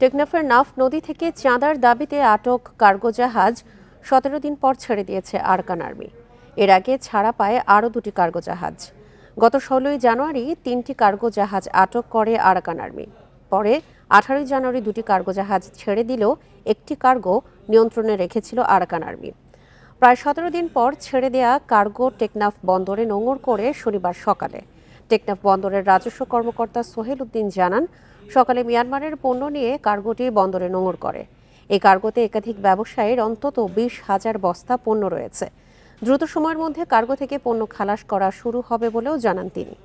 টেকনাফের নাফ নদী থেকে চাঁদার দাবিতে আটক কার্গো জাহাজ ১৭ দিন পর ছেড়ে দিয়েছে আরাকান আর্মি। এর আগে ছাড়া পায় আরও ২টি কার্গো জাহাজ। গত ১৬ই জানুয়ারি ৩টি কার্গো জাহাজ আটক করে আরাকান আর্মি। পরে ১৮ই জানুয়ারি ২টি কার্গো জাহাজ ছেড়ে দিলেও একটি কার্গো নিয়ন্ত্রণে রেখেছিল আরাকান আর্মি। প্রায় ১৭ দিন পর ছেড়ে দেয়া কার্গো টেকনাফ বন্দরে নোঙর করে শনিবার সকালে। টেকনাফ বন্দরের রাজস্ব কর্মকর্তা সোহেল উদ্দিন জানান, সকালে মিয়ানমারের পণ্য নিয়ে কার্গোটি বন্দরে নোঙর করে। এই কার্গোতে একাধিক ব্যবসায়ীর অন্তত ২০,০০০ বস্তা পণ্য রয়েছে। দ্রুত সময়ের মধ্যে কার্গো থেকে পণ্য খালাস করা শুরু হবে বলেও জানান তিনি।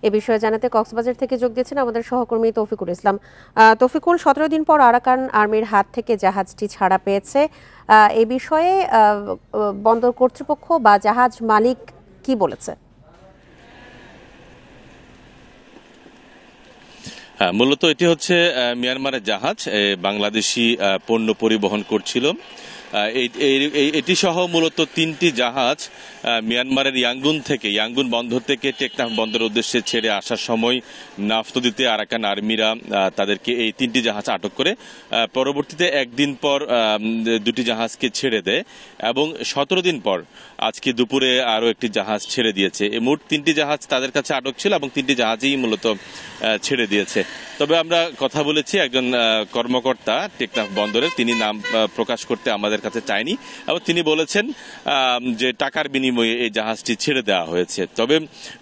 এ বিষয়ে জানাতে কক্সবাজার থেকে যোগ দিয়েছেন আমাদের সহকর্মী তৌফিকুল ইসলাম। তৌফিকুল, ১৭ দিন পর আরাকান আর্মির হাত থেকে জাহাজটি ছাড়া পেয়েছে। এ বিষয়ে বন্দর কর্তৃপক্ষ বা জাহাজ মালিক কি বলেছে? মূলত এটি হচ্ছে মিয়ানমারের জাহাজ, বাংলাদেশি পণ্য পরিবহন করছিল। এটি সহ মূলত ৩টি জাহাজ মিয়ানমারের ইয়াঙ্গুন বন্দর থেকে টেকনাফ বন্দরের উদ্দেশ্যে ছেড়ে আসার সময় নাফ নদীতে আরাকান আর্মিরা তাদেরকে এই ৩টি জাহাজ আটক করে পরবর্তীতে একদিন পর ২টি জাহাজকে ছেড়ে দেয় এবং ১৭ দিন পর আজকে দুপুরে আরও একটি জাহাজ ছেড়ে দিয়েছে। মোট ৩টি জাহাজ তাদের কাছে আটক ছিল এবং ৩টি জাহাজই মূলত ছেড়ে দিয়েছে। তবে আমরা কথা বলেছি একজন কর্মকর্তা টেকনাফ বন্দরের, তিনি নাম প্রকাশ করতে আমাদের কাছে চায়নি এবং তিনি বলেছেন যে টাকার বিনিময়ে এই জাহাজটি ছেড়ে দেওয়া হয়েছে। তবে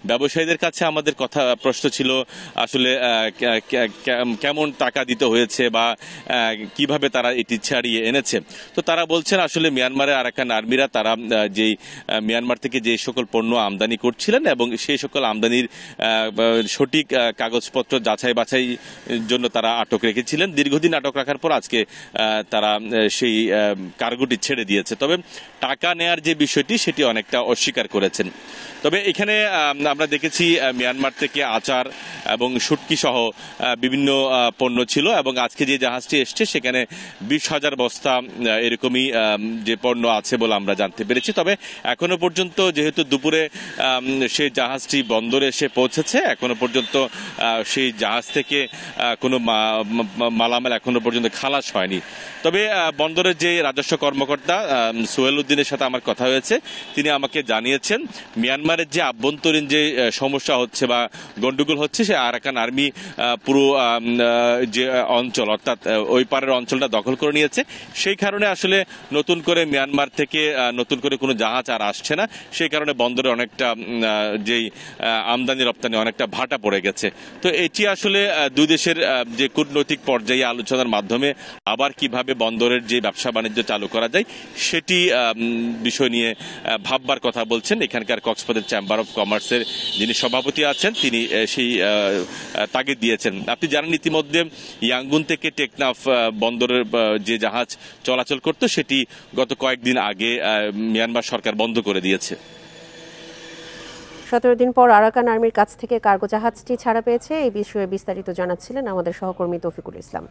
ব্যবসায়ীদের কাছে আমাদের প্রশ্ন ছিল আসলে কেমন টাকা দিতে হয়েছে বা কিভাবে তারা এটি ছাড়িয়ে এনেছে। তো তারা বলছেন আসলে মিয়ানমারের আরাকান আর্মিরা তারা যেই মিয়ানমার থেকে যে সকল পণ্য আমদানি করছিলেন এবং সেই সকল আমদানির সঠিক কাগজপত্র যাচাই বাছাই জন্য তারা আটক রেখেছিলেন। দীর্ঘদিন আটক রাখার পর আজকে তারা সেই কার্গোটি ছেড়ে দিয়েছে। তবে টাকা নেয়ার যে বিষয়টি সেটি অনেকটা অস্বীকার করেছেন। তবে এখানে আমরা দেখেছি মিয়ানমার থেকে আচার এবং শুটকি সহ বিভিন্ন পণ্য ছিল এবং আজকে যে জাহাজটি এসছে সেখানে ২০,০০০ বস্তা এরকমই যে পণ্য আছে বলে আমরা জানতে পেরেছি। তবে এখনো পর্যন্ত যেহেতু দুপুরে সেই জাহাজটি বন্দরে এসে পৌঁছেছে, এখনো পর্যন্ত সেই জাহাজ থেকে কোনো মালামাল এখনো পর্যন্ত খালাস হয়নি। তবে বন্দরের যে রাজস্ব কর্মকর্তা সোহেল উদ্দিনের সাথে আমার কথা হয়েছে, তিনি আমাকে জানিয়েছেন মিয়ানমারের যে আভ্যন্তরীণ যে সমস্যা হচ্ছে বা গন্ডগোল হচ্ছে, সে আরাকান আর্মি পুরো যে অঞ্চল অর্থাৎ ওই পারের অঞ্চলটা দখল করে নিয়েছে। সেই কারণে আসলে নতুন করে মিয়ানমার থেকে নতুন করে কোনো জাহাজ আর আসছে না। সেই কারণে বন্দরে অনেকটা যেই আমদানি রপ্তানি অনেকটা ভাটা পড়ে গেছে। তো এটি আসলে দুই দেশের যে কূটনৈতিক পর্যায়ে আলোচনার মাধ্যমে আবার কিভাবে বন্দরের যে ব্যবসা বাণিজ্য চালু করা যায় সেটি বিষয় নিয়ে ভাববার কথা বলছেন এখানকার কক্সবাজার চেম্বার অব কমার্সের যিনি সভাপতি আছেন, তিনি সেই তাগিদ দিয়েছেন। আপনি জানেন ইতিমধ্যে ইয়াঙ্গুন থেকে টেকনাফ বন্দরের যে জাহাজ চলাচল করত সেটি গত কয়েকদিন আগে মিয়ানমার সরকার বন্ধ করে দিয়েছে। ১৭ দিন পর আরাকান আর্মির কাছ থেকে কার্গো জাহাজটি ছাড়া পেয়েছে। এই বিষয়ে বিস্তারিত জানাচ্ছিলেন আমাদের সহকর্মী তৌফিকুল ইসলাম।